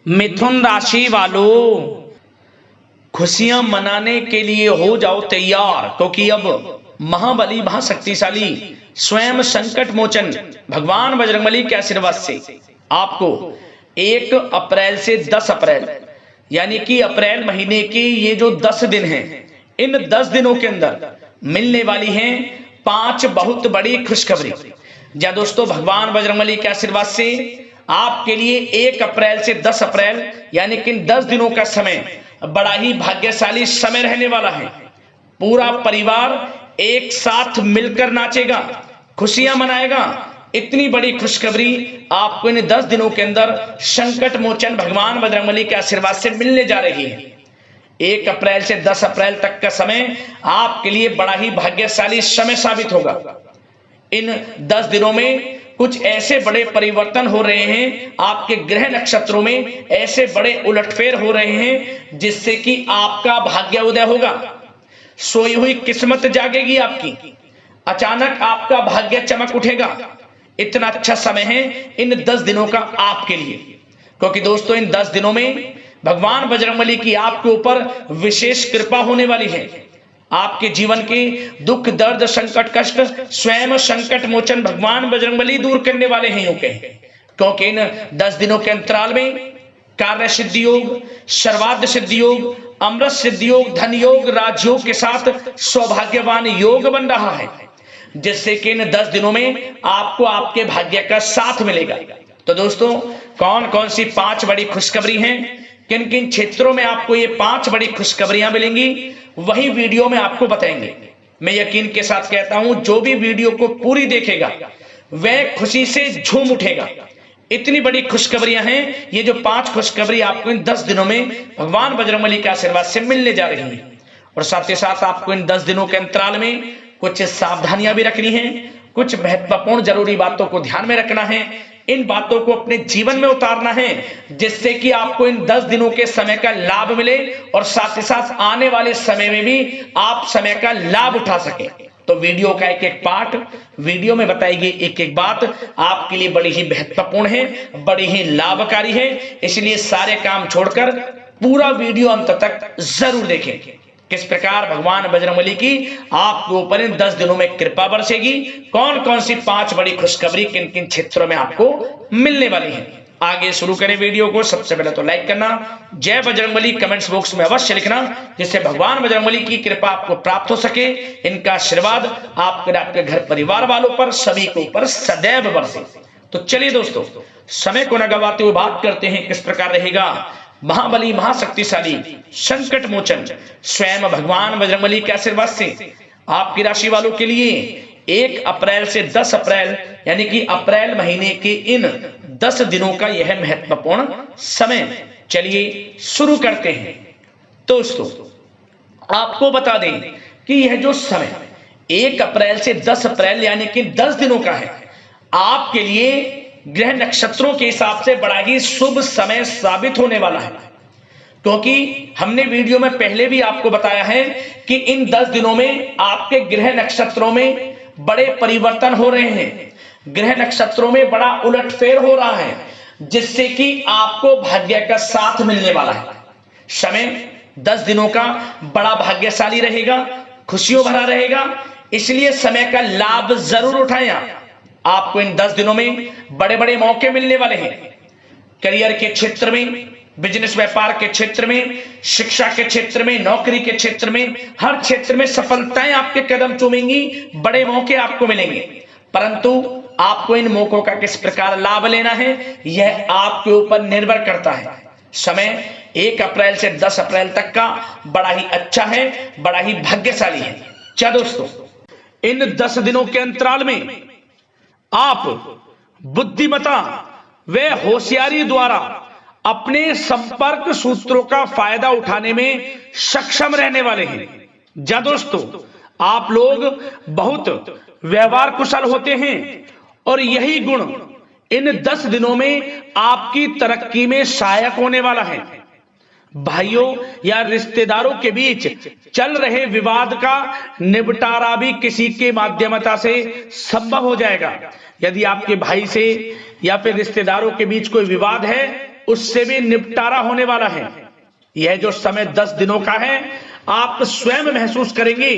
मिथुन राशि वालों, खुशियां मनाने के लिए हो जाओ तैयार, क्योंकि अब महाबली महाशक्तिशाली स्वयं संकट मोचन भगवान बजरंगबली के आशीर्वाद से आपको 1 अप्रैल से 10 अप्रैल यानी कि अप्रैल महीने के ये जो 10 दिन हैं, इन 10 दिनों के अंदर मिलने वाली हैं 5 बहुत बड़ी खुशखबरी। या दोस्तों, भगवान बजरंगबली के आशीर्वाद से आपके लिए 1 अप्रैल से 10 अप्रैल यानी कि 10 दिनों का समय बड़ा ही भाग्यशाली समय रहने वाला है। पूरा परिवार एक साथ मिलकर नाचेगा, खुशियां मनाएगा। इतनी बड़ी खुशखबरी आपको इन 10 दिनों के अंदर संकट मोचन भगवान बजरंगबली के आशीर्वाद से मिलने जा रही है। 1 अप्रैल से 10 अप्रैल तक का समय आपके लिए बड़ा ही भाग्यशाली समय साबित होगा। इन 10 दिनों में कुछ ऐसे बड़े परिवर्तन हो रहे हैं, आपके ग्रह नक्षत्रों में ऐसे बड़े उलटफेर हो रहे हैं जिससे कि आपका भाग्य उदय होगा। सोई हुई किस्मत जागेगी आपकी, अचानक आपका भाग्य चमक उठेगा। इतना अच्छा समय है इन 10 दिनों का आपके लिए, क्योंकि दोस्तों इन 10 दिनों में भगवान बजरंगबली की आपके ऊपर विशेष कृपा होने वाली है। आपके जीवन के दुख दर्द संकट कष्ट स्वयं संकट मोचन भगवान बजरंगबली दूर करने वाले हैं, क्योंकि इन 10 दिनों के अंतराल में कार्य सिद्धि योग, सर्वार्थ सिद्धि योग, अमृत सिद्धि योग, धन योग, राजयोग के साथ सौभाग्यवान योग बन रहा है, जिससे कि इन 10 दिनों में आपको आपके भाग्य का साथ मिलेगा। तो दोस्तों, कौन कौन सी 5 बड़ी खुशखबरी हैं, किन किन क्षेत्रों में आपको ये 5 बड़ी खुशखबरियां मिलेंगी, वही वीडियो में आपको बताएंगे। मैं यकीन के साथ कहता हूं, जो भी वीडियो को पूरी देखेगा वह खुशी से झूम उठेगा। इतनी बड़ी खुशखबरियां हैं। ये जो 5 खुशखबरी आपको इन 10 दिनों में भगवान बजरंगबली के आशीर्वाद से मिलने जा रही हैं, और साथ ही साथ आपको इन 10 दिनों के अंतराल में कुछ सावधानियां भी रखनी है, कुछ महत्वपूर्ण जरूरी बातों को ध्यान में रखना है। इन बातों को अपने जीवन में उतारना है, जिससे कि आपको इन 10 दिनों के समय का लाभ मिले और साथ ही साथ आने वाले समय में भी आप समय का लाभ उठा सके। तो वीडियो का एक एक पार्ट, वीडियो में बताई गई एक एक बात आपके लिए बड़ी ही महत्वपूर्ण है, बड़ी ही लाभकारी है। इसलिए सारे काम छोड़कर पूरा वीडियो अंत तक जरूर देखें, किस प्रकार भगवान बजरंगबली की आपके ऊपर इन 10 दिनों में कृपा बरसेगी, कौन कौन सी 5 बड़ी खुशखबरी किन किन क्षेत्रों में आपको मिलने वाली है। आगे शुरू करें वीडियो को। सबसे पहले तो लाइक करना, जय बजरंगबली कमेंट्स बॉक्स में अवश्य लिखना, जिससे भगवान बजरंगबली की कृपा आपको प्राप्त हो सके, इनका आशीर्वाद आपके घर परिवार वालों पर सभी के ऊपर सदैव बरसे। तो चलिए दोस्तों, समय को न गवाते हुए बात करते हैं किस प्रकार रहेगा महाबली महाशक्तिशाली संकट मोचन स्वयं भगवान बजरंगबली के आशीर्वाद से आपकी राशि वालों के लिए 1 अप्रैल से 10 अप्रैल यानी कि अप्रैल महीने के इन 10 दिनों का यह महत्वपूर्ण समय। चलिए शुरू करते हैं। दोस्तों, आपको बता दें कि यह जो समय 1 अप्रैल से 10 अप्रैल यानी कि 10 दिनों का है, आपके लिए ग्रह नक्षत्रों के हिसाब से बड़ा ही शुभ समय साबित होने वाला है, क्योंकि हमने वीडियो में पहले भी आपको बताया है कि इन 10 दिनों में आपके ग्रह नक्षत्रों में बड़े परिवर्तन हो रहे हैं, ग्रह नक्षत्रों में बड़ा उलटफेर हो रहा है, जिससे कि आपको भाग्य का साथ मिलने वाला है। समय 10 दिनों का बड़ा भाग्यशाली रहेगा, खुशियों भरा रहेगा, इसलिए समय का लाभ जरूर उठाएं। आपको इन 10 दिनों में बड़े बड़े मौके मिलने वाले हैं। करियर के क्षेत्र में, बिजनेस व्यापार के क्षेत्र में, शिक्षा के क्षेत्र में, नौकरी के क्षेत्र में, हर क्षेत्र में सफलताएं आपके कदम चूमेंगी, बड़े मौके आपको मिलेंगे। परंतु आपको इन मौकों का किस प्रकार लाभ लेना है, यह आपके ऊपर निर्भर करता है। समय 1 अप्रैल से 10 अप्रैल तक का बड़ा ही अच्छा है, बड़ा ही भाग्यशाली है। क्या दोस्तों, इन 10 दिनों के अंतराल में आप बुद्धिमता व होशियारी द्वारा अपने संपर्क सूत्रों का फायदा उठाने में सक्षम रहने वाले हैं। जा दोस्तों, आप लोग बहुत व्यवहार कुशल होते हैं और यही गुण इन 10 दिनों में आपकी तरक्की में सहायक होने वाला है। भाइयों या रिश्तेदारों के बीच चल रहे विवाद का निपटारा भी किसी के माध्यमता से संभव हो जाएगा। यदि आपके भाई से या फिर रिश्तेदारों के बीच कोई विवाद है उससे भी निपटारा होने वाला है। यह जो समय 10 दिनों का है, आप स्वयं महसूस करेंगे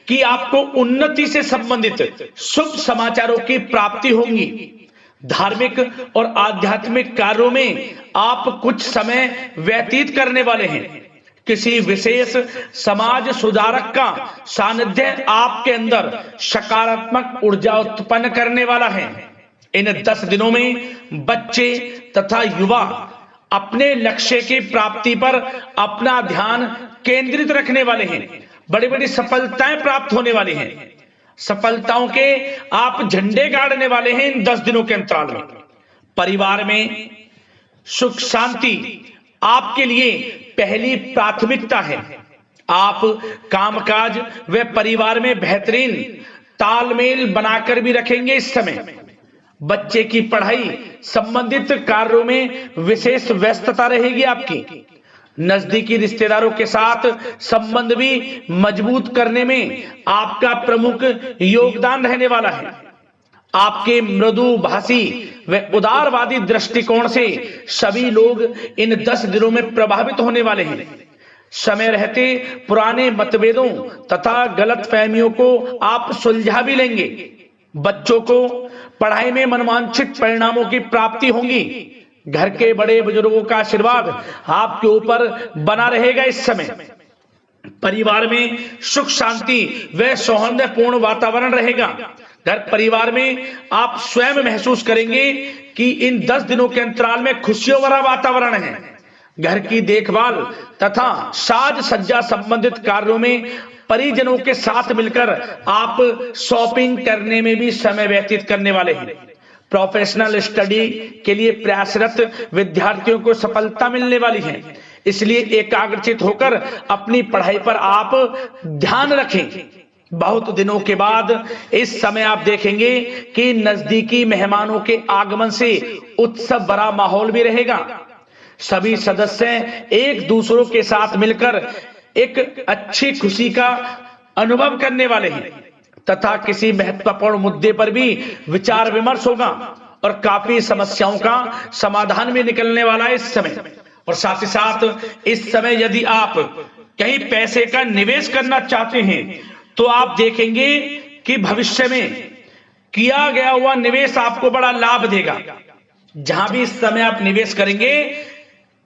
कि आपको उन्नति से संबंधित शुभ समाचारों की प्राप्ति होगी। धार्मिक और आध्यात्मिक कार्यों में आप कुछ समय व्यतीत करने वाले हैं। किसी विशेष समाज सुधारक का सानिध्य आपके अंदर सकारात्मक ऊर्जा उत्पन्न करने वाला है। इन 10 दिनों में बच्चे तथा युवा अपने लक्ष्य की प्राप्ति पर अपना ध्यान केंद्रित रखने वाले हैं। बड़ी बड़ी सफलताएं प्राप्त होने वाली हैं। सफलताओं के आप झंडे गाड़ने वाले हैं इन 10 दिनों के अंतराल में। परिवार में सुख शांति आपके लिए पहली प्राथमिकता है। आप कामकाज व परिवार में बेहतरीन तालमेल बनाकर भी रखेंगे। इस समय बच्चे की पढ़ाई संबंधित कार्यों में विशेष व्यस्तता रहेगी आपकी। नजदीकी रिश्तेदारों के साथ संबंध भी मजबूत करने में आपका प्रमुख योगदान रहने वाला है। आपके मृदु भाषी व उदारवादी दृष्टिकोण से सभी लोग इन 10 दिनों में प्रभावित होने वाले हैं। समय रहते पुराने मतभेदों तथा गलतफहमियों को आप सुलझा भी लेंगे। बच्चों को पढ़ाई में मनवांछित परिणामों की प्राप्ति होगी। घर के बड़े बुजुर्गों का आशीर्वाद आपके ऊपर बना रहेगा। इस समय परिवार में सुख शांति व सौहार्दपूर्ण वातावरण रहेगा। घर परिवार में आप स्वयं महसूस करेंगे कि इन 10 दिनों के अंतराल में खुशियों भरा वातावरण है। घर की देखभाल तथा साज सज्जा संबंधित कार्यों में परिजनों के साथ मिलकर आप शॉपिंग करने में भी समय व्यतीत करने वाले हैं। प्रोफेशनल स्टडी के लिए प्रयासरत विद्यार्थियों को सफलता मिलने वाली है। इसलिए एकाग्रचित होकर अपनी पढ़ाई पर आप ध्यान रखें। बहुत दिनों के बाद इस समय आप देखेंगे कि नजदीकी मेहमानों के आगमन से उत्सव भरा माहौल भी रहेगा। सभी सदस्य एक दूसरों के साथ मिलकर एक अच्छी खुशी का अनुभव करने वाले हैं तथा किसी महत्वपूर्ण मुद्दे पर भी विचार विमर्श होगा और काफी समस्याओं का समाधान भी निकलने वाला है इस समय। और साथ ही साथ इस समय यदि आप कहीं पैसे का निवेश करना चाहते हैं तो आप देखेंगे कि भविष्य में किया गया हुआ निवेश आपको बड़ा लाभ देगा। जहां भी इस समय आप निवेश करेंगे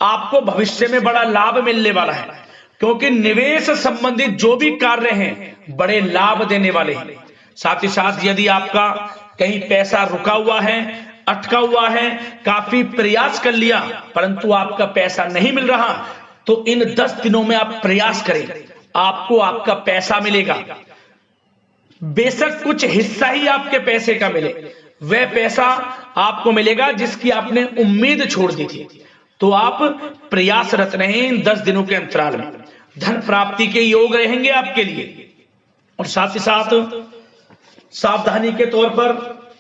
आपको भविष्य में बड़ा लाभ मिलने वाला है, क्योंकि निवेश संबंधित जो भी कार्य हैं बड़े लाभ देने वाले हैं। साथ ही साथ यदि आपका कहीं पैसा रुका हुआ है, अटका हुआ है, काफी प्रयास कर लिया परंतु आपका पैसा नहीं मिल रहा, तो इन 10 दिनों में आप प्रयास करें, आपको आपका पैसा मिलेगा। बेशक कुछ हिस्सा ही आपके पैसे का मिले, वह पैसा आपको मिलेगा जिसकी आपने उम्मीद छोड़ दी थी। तो आप प्रयासरत रहें इन 10 दिनों के अंतराल में। धन प्राप्ति के योग रहेंगे आपके लिए। और साथ ही साथ सावधानी के तौर पर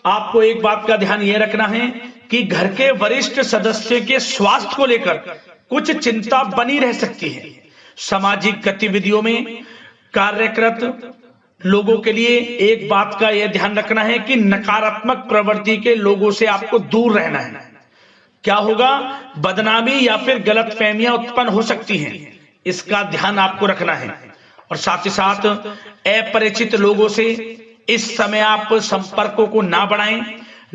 आपको एक बात का ध्यान यह रखना है कि घर के वरिष्ठ सदस्य के स्वास्थ्य को लेकर कुछ चिंता बनी रह सकती है। सामाजिक गतिविधियों में कार्यरत लोगों के लिए एक बात का यह ध्यान रखना है कि नकारात्मक प्रवृत्ति के लोगों से आपको दूर रहना है। क्या होगा, बदनामी या फिर गलतफहमियां उत्पन्न हो सकती हैं, इसका ध्यान आपको रखना है। और साथ ही साथ अपरिचित लोगों से इस समय आप संपर्कों को ना बढ़ाएं,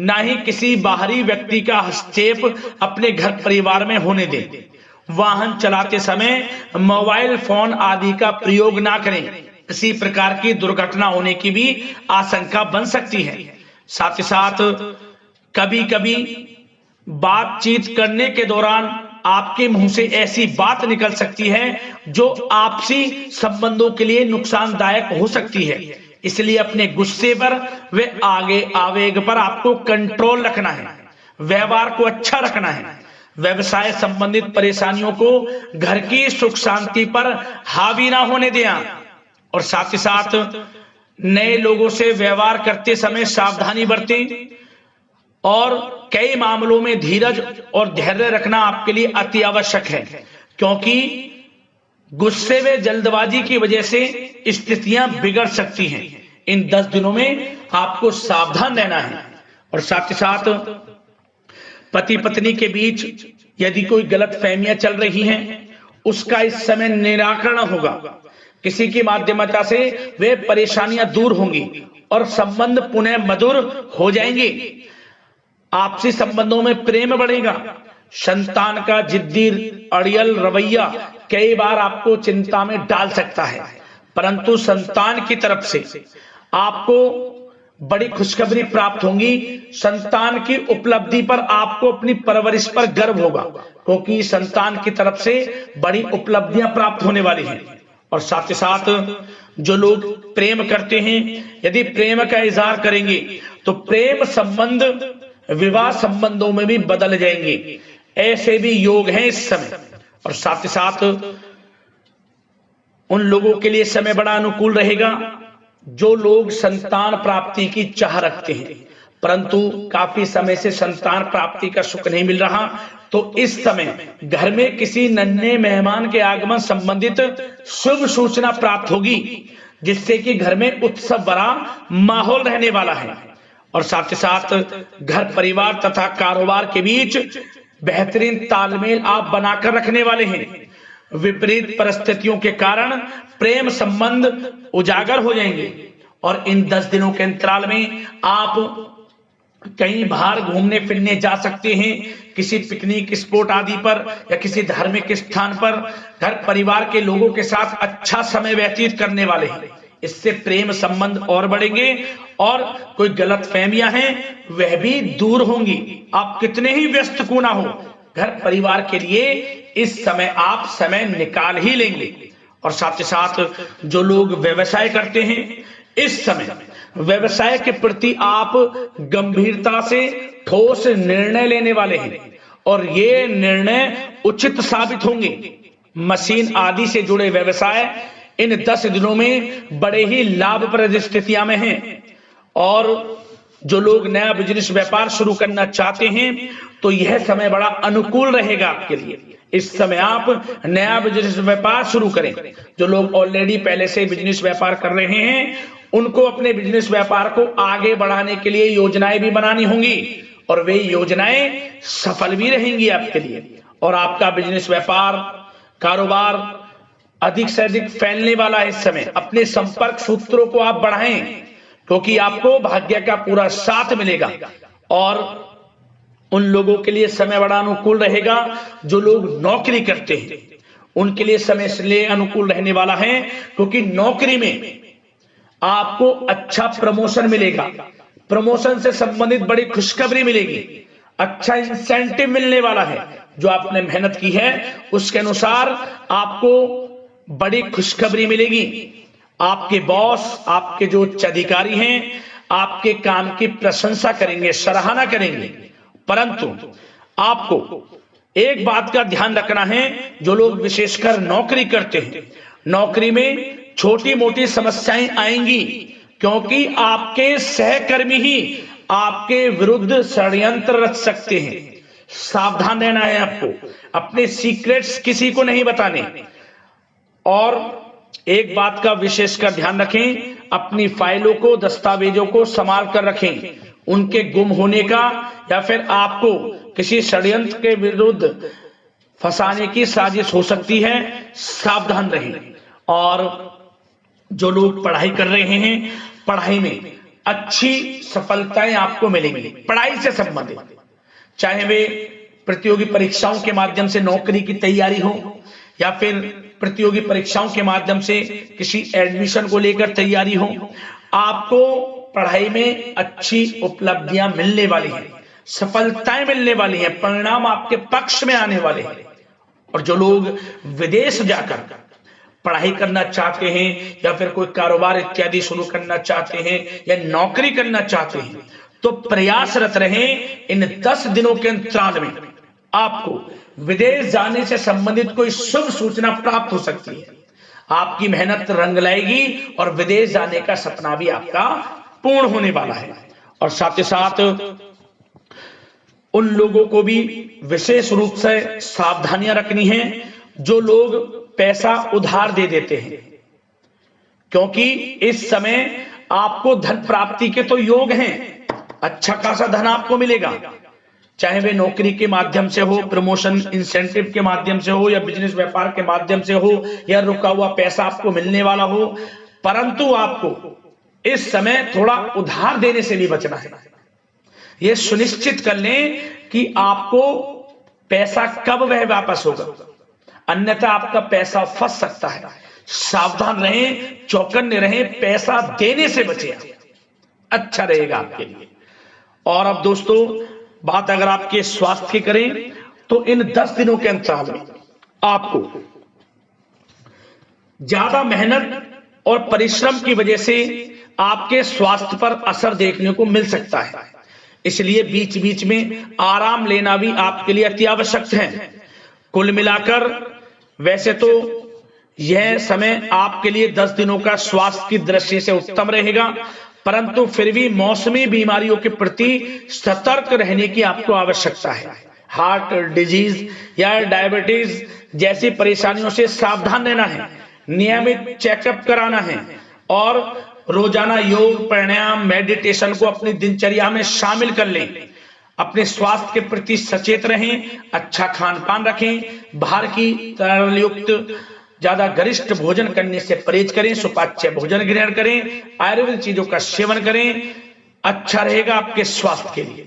ना ही किसी बाहरी व्यक्ति का हस्तक्षेप अपने घर परिवार में होने दें। वाहन चलाते समय मोबाइल फोन आदि का प्रयोग ना करें, किसी प्रकार की दुर्घटना होने की भी आशंका बन सकती है। साथ ही साथ कभी कभी बातचीत करने के दौरान आपके मुंह से ऐसी बात निकल सकती है जो आपसी संबंधों के लिए नुकसानदायक हो सकती है। इसलिए अपने गुस्से पर व आगे आवेग पर आपको कंट्रोल रखना है, व्यवहार को अच्छा रखना है। व्यवसाय संबंधित परेशानियों को घर की सुख शांति पर हावी ना होने दें। और साथ ही साथ नए लोगों से व्यवहार करते समय सावधानी बरतें और कई मामलों में धीरज और धैर्य रखना आपके लिए अति आवश्यक है, क्योंकि गुस्से व जल्दबाजी की वजह से स्थितियां बिगड़ सकती हैं। इन 10 दिनों में आपको सावधान रहना है। और साथ ही साथ पति पत्नी के बीच यदि कोई गलत फहमियां चल रही हैं उसका इस समय निराकरण होगा। किसी की माध्यमता से वे परेशानियां दूर होंगी और संबंध पुनः मधुर हो जाएंगे। आपसी संबंधों में प्रेम बढ़ेगा। संतान का जिद्दी अड़ियल रवैया कई बार आपको चिंता में डाल सकता है, परंतु संतान की तरफ से आपको बड़ी खुशखबरी प्राप्त होगी। संतान की उपलब्धि पर आपको अपनी परवरिश पर गर्व होगा, क्योंकि संतान की तरफ से बड़ी उपलब्धियां प्राप्त होने वाली हैं। और साथ ही साथ जो लोग प्रेम करते हैं, यदि प्रेम का इजहार करेंगे तो प्रेम संबंध विवाह संबंधों में भी बदल जाएंगे। ऐसे भी योग हैं इस समय। और साथ ही साथ उन लोगों के लिए समय बड़ा अनुकूल रहेगा जो लोग संतान प्राप्ति की चाह रखते हैं, परंतु काफी समय से संतान प्राप्ति का सुख नहीं मिल रहा, तो इस समय घर में किसी नन्हे मेहमान के आगमन संबंधित शुभ सूचना प्राप्त होगी, जिससे कि घर में उत्सव भरा माहौल रहने वाला है। और साथ ही साथ घर परिवार तथा कारोबार के बीच बेहतरीन तालमेल आप बनाकर रखने वाले हैं। विपरीत परिस्थितियों के कारण प्रेम संबंध उजागर हो जाएंगे और इन 10 दिनों के अंतराल में आप कहीं बाहर घूमने फिरने जा सकते हैं, किसी पिकनिक स्पॉट आदि पर या किसी धार्मिक स्थान पर घर परिवार के लोगों के साथ अच्छा समय व्यतीत करने वाले हैं। इससे प्रेम संबंध और बढ़ेंगे और कोई गलत फहमियां हैं वह भी दूर होंगी। आप कितने ही व्यस्त क्यों ना हो, घर परिवार के लिए इस समय आप समय निकाल ही लेंगे। और साथ ही साथ जो लोग व्यवसाय करते हैं, इस समय व्यवसाय के प्रति आप गंभीरता से ठोस निर्णय लेने वाले हैं और ये निर्णय उचित साबित होंगे। मशीन आदि से जुड़े व्यवसाय इन 10 दिनों में बड़े ही लाभप्रद स्थितियां में हैं। और जो लोग नया बिजनेस व्यापार शुरू करना चाहते हैं तो यह समय बड़ा अनुकूल रहेगा आपके लिए। इस समय आप नया बिजनेस व्यापार शुरू करें। जो लोग ऑलरेडी पहले से बिजनेस व्यापार कर रहे हैं उनको अपने बिजनेस व्यापार को आगे बढ़ाने के लिए योजनाएं भी बनानी होंगी और वे योजनाएं सफल भी रहेंगी आपके लिए। और आपका बिजनेस व्यापार कारोबार अधिक से अधिक फैलने वाला है। इस समय अपने संपर्क सूत्रों को आप बढ़ाएं, क्योंकि आपको भाग्य का पूरा साथ मिलेगा। और उन लोगों के लिए समय बड़ा अनुकूल रहेगा जो लोग नौकरी करते हैं, उनके लिए समय इसलिए अनुकूल रहने वाला है क्योंकि नौकरी में आपको अच्छा प्रमोशन मिलेगा। प्रमोशन से संबंधित बड़ी खुशखबरी मिलेगी, अच्छा इंसेंटिव मिलने वाला है। जो आपने मेहनत की है उसके अनुसार आपको बड़ी खुशखबरी मिलेगी। आपके बॉस, आपके जो उच्च अधिकारी हैं, आपके काम की प्रशंसा करेंगे, सराहना करेंगे। परंतु आपको एक बात का ध्यान रखना है, जो लोग विशेषकर नौकरी करते हैं, नौकरी में छोटी मोटी समस्याएं आएंगी, क्योंकि आपके सहकर्मी ही आपके विरुद्ध षड्यंत्र रच सकते हैं। सावधान रहना है आपको, अपने सीक्रेट्स किसी को नहीं बताने। और एक बात का विशेषकर ध्यान रखें, अपनी फाइलों को, दस्तावेजों को संभाल कर रखें। उनके गुम होने का या फिर आपको किसी षड्यंत्र के विरुद्ध फंसाने की साजिश हो सकती है, सावधान रहें। और जो लोग पढ़ाई कर रहे हैं, पढ़ाई में अच्छी सफलताएं आपको मिलेंगी। पढ़ाई से संबंधित, चाहे वे प्रतियोगी परीक्षाओं के माध्यम से नौकरी की तैयारी हो या फिर प्रतियोगी परीक्षाओं के माध्यम से किसी एडमिशन को लेकर तैयारी हो, आपको पढ़ाई में अच्छी उपलब्धियां मिलने वाली हैं, सफलताएं मिलने वाली हैं, परिणाम आपके पक्ष में आने वाले हैं। और जो लोग विदेश जाकर पढ़ाई करना चाहते हैं या फिर कोई कारोबार इत्यादि शुरू करना चाहते हैं या नौकरी करना चाहते हैं, तो प्रयासरत रहें। इन 10 दिनों के अंतराल में आपको विदेश जाने से संबंधित कोई शुभ सूचना प्राप्त हो सकती है। आपकी मेहनत रंग लाएगी और विदेश जाने का सपना भी आपका पूर्ण होने वाला है। और साथ ही साथ उन लोगों को भी विशेष रूप से सावधानियां रखनी है जो लोग पैसा उधार दे देते हैं, क्योंकि इस समय आपको धन प्राप्ति के तो योग हैं, अच्छा खासा धन आपको मिलेगा, चाहे वे नौकरी के माध्यम से हो, प्रमोशन इंसेंटिव के माध्यम से हो, या बिजनेस व्यापार के माध्यम से हो, या रुका हुआ पैसा आपको मिलने वाला हो। परंतु आपको इस समय थोड़ा उधार देने से भी बचना है। यह सुनिश्चित कर लें कि आपको पैसा कब वह वापस होगा, अन्यथा आपका पैसा फंस सकता है। सावधान रहें, चौकन्ने रहें, पैसा देने से बचें, अच्छा रहेगा आपके लिए। और अब दोस्तों, बात अगर आपके स्वास्थ्य की करें तो इन 10 दिनों के अंतराल में आपको ज्यादा मेहनत और परिश्रम की वजह से आपके स्वास्थ्य पर असर देखने को मिल सकता है। इसलिए बीच बीच में आराम लेना भी आपके लिए अति आवश्यक है। कुल मिलाकर वैसे तो यह समय आपके लिए 10 दिनों का स्वास्थ्य की दृष्टि से उत्तम रहेगा, परंतु फिर भी मौसमी बीमारियों के प्रति सतर्क रहने की आपको आवश्यकता है। हार्ट डिजीज या डायबिटीज जैसी परेशानियों से सावधान रहना है, नियमित चेकअप कराना है और रोजाना योग, प्राणायाम, मेडिटेशन को अपनी दिनचर्या में शामिल कर लें। अपने स्वास्थ्य के प्रति सचेत रहें, अच्छा खान पान रखें, बाहर की तरल युक्त ज्यादा गरिष्ठ भोजन करने से परहेज करें, सुपाच्य भोजन ग्रहण करें, आयुर्वेदिक चीजों का सेवन करें, अच्छा रहेगा आपके स्वास्थ्य के लिए।